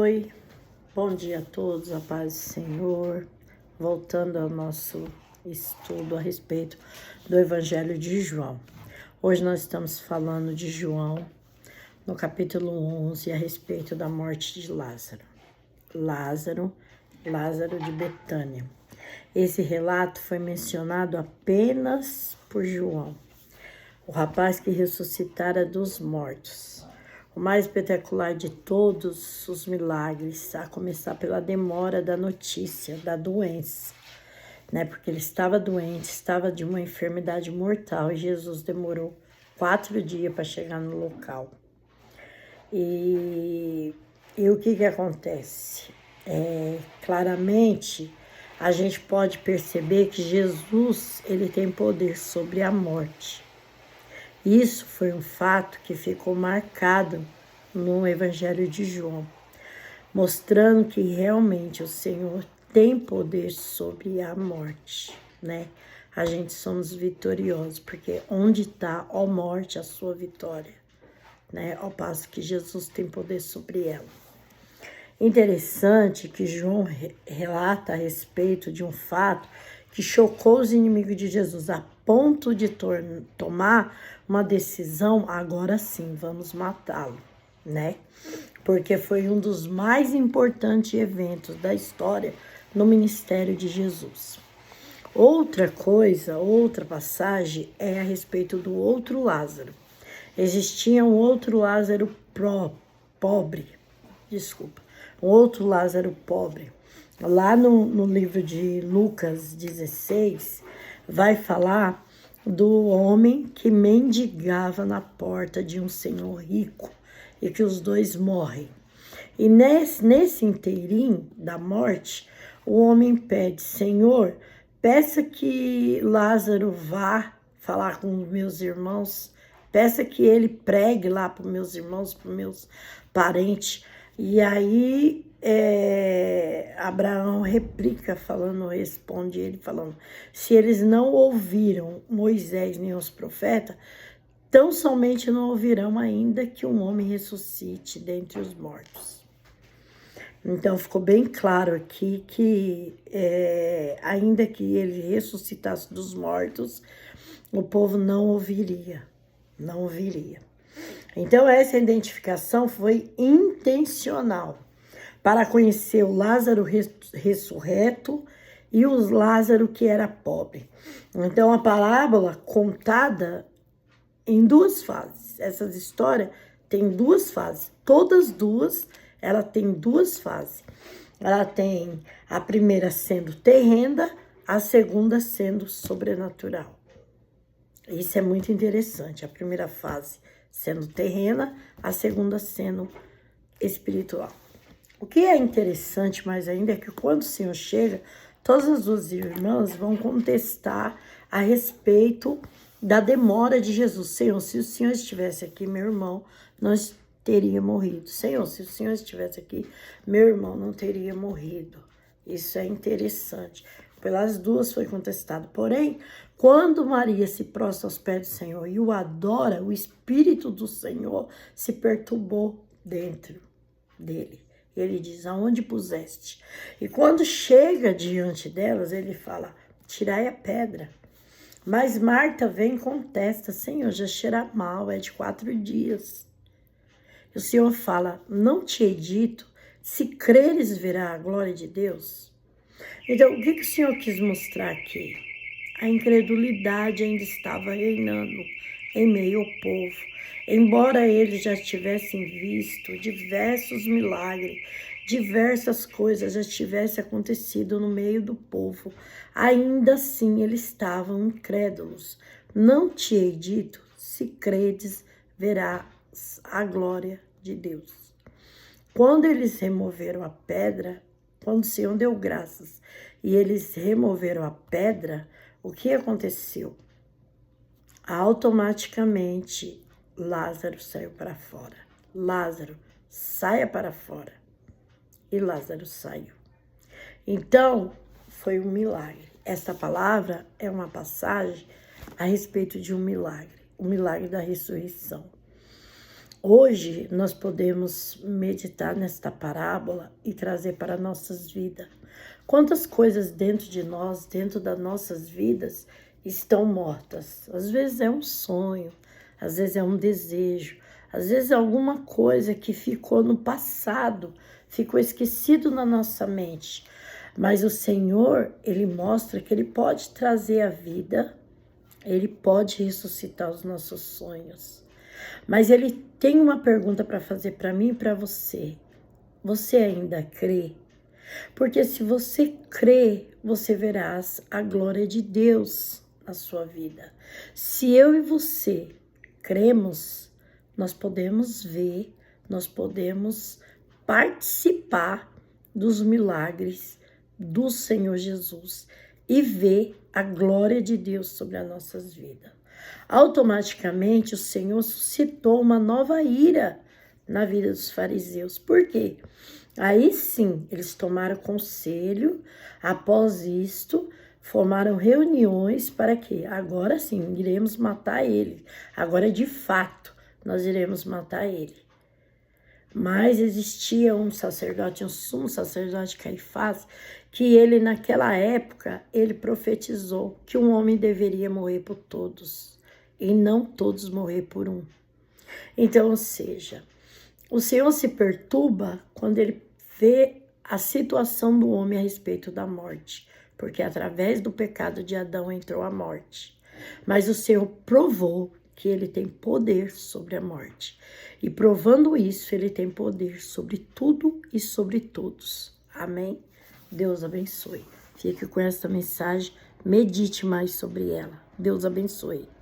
Oi, bom dia a todos, a paz do Senhor. Voltando ao nosso estudo a respeito do Evangelho de João. Hoje nós estamos falando de João, no capítulo 11, a respeito da morte de Lázaro. Lázaro de Betânia. Esse relato foi mencionado apenas por João, o rapaz que ressuscitara dos mortos. O mais espetacular de todos os milagres, a começar pela demora da notícia, da doença, né? Porque ele estava doente, estava de uma enfermidade mortal e Jesus demorou 4 dias para chegar no local. E o que acontece? Claramente, a gente pode perceber que Jesus, ele tem poder sobre a morte. Isso foi um fato que ficou marcado no Evangelho de João, mostrando que realmente o Senhor tem poder sobre a morte, né? A gente somos vitoriosos, porque onde está, ó morte, a sua vitória, né? Ao passo que Jesus tem poder sobre ela. Interessante que João relata a respeito de um fato que chocou os inimigos de Jesus, a ponto de tomar uma decisão, agora sim, vamos matá-lo, né? Porque foi um dos mais importantes eventos da história no ministério de Jesus. Outra passagem é a respeito do outro Lázaro. Existia um outro Lázaro um outro Lázaro pobre. Lá no livro de Lucas 16, vai falar do homem que mendigava na porta de um senhor rico e que os dois morrem. E nesse inteirinho da morte, o homem pede: Senhor, peça que Lázaro vá falar com os meus irmãos, peça que ele pregue lá para os meus irmãos, para os meus parentes. E aí Abraão responde ele falando: se eles não ouviram Moisés nem os profetas, tão somente não ouvirão ainda que um homem ressuscite dentre os mortos. Então ficou bem claro aqui que ainda que ele ressuscitasse dos mortos, o povo não ouviria. Então essa identificação foi intencional para conhecer o Lázaro ressurreto e o Lázaro que era pobre. Então a parábola contada em 2 fases. Essas histórias têm 2 fases. Todas duas, ela tem 2 fases. Ela tem a primeira sendo terrena, a segunda sendo sobrenatural. Isso é muito interessante. A primeira fase sendo terrena, a segunda sendo espiritual. O que é interessante mais ainda é que quando o Senhor chega, todas as 2 irmãs vão contestar a respeito da demora de Jesus. Senhor, se o Senhor estivesse aqui, meu irmão não teria morrido. Senhor, se o Senhor estivesse aqui, meu irmão não teria morrido. Isso é interessante. Pelas 2 foi contestado. Porém, quando Maria se prostra aos pés do Senhor e o adora, o Espírito do Senhor se perturbou dentro dele. Ele diz: aonde puseste? E quando chega diante delas, ele fala: tirai a pedra. Mas Marta vem e contesta: Senhor, já cheira mal, é de 4 dias. E o Senhor fala: não te hei dito, se creres verá a glória de Deus? Então, o que o Senhor quis mostrar aqui? A incredulidade ainda estava reinando em meio ao povo. Embora eles já tivessem visto diversos milagres, diversas coisas já tivessem acontecido no meio do povo, ainda assim eles estavam incrédulos. Não te hei dito, se credes, verás a glória de Deus. Quando eles removeram a pedra, quando o Senhor deu graças e eles removeram a pedra, o que aconteceu? Automaticamente, Lázaro saiu para fora. Lázaro, saia para fora. E Lázaro saiu. Então, foi um milagre. Essa palavra é uma passagem a respeito de um milagre, o milagre da ressurreição. Hoje nós podemos meditar nesta parábola e trazer para nossas vidas. Quantas coisas dentro de nós, dentro das nossas vidas, estão mortas? Às vezes é um sonho, às vezes é um desejo, às vezes é alguma coisa que ficou no passado, ficou esquecido na nossa mente. Mas o Senhor, Ele mostra que Ele pode trazer a vida, Ele pode ressuscitar os nossos sonhos. Mas Ele tem uma pergunta para fazer para mim e para você. Você ainda crê? Porque se você crê, você verás a glória de Deus na sua vida. Se eu e você cremos, nós podemos ver, nós podemos participar dos milagres do Senhor Jesus e ver a glória de Deus sobre as nossas vidas. Automaticamente o Senhor suscitou uma nova ira na vida dos fariseus. Por quê? Aí sim, eles tomaram conselho, após isto, formaram reuniões para que agora sim, iremos matar ele. Agora, de fato, nós iremos matar ele. Mas existia um sacerdote, um sumo sacerdote Caifás, que ele naquela época, ele profetizou que um homem deveria morrer por todos, e não todos morrer por um. Então, ou seja, o Senhor se perturba quando ele vê a situação do homem a respeito da morte, porque através do pecado de Adão entrou a morte. Mas o Senhor provou que ele tem poder sobre a morte. E provando isso, ele tem poder sobre tudo e sobre todos. Amém? Deus abençoe. Fique com essa mensagem, medite mais sobre ela. Deus abençoe.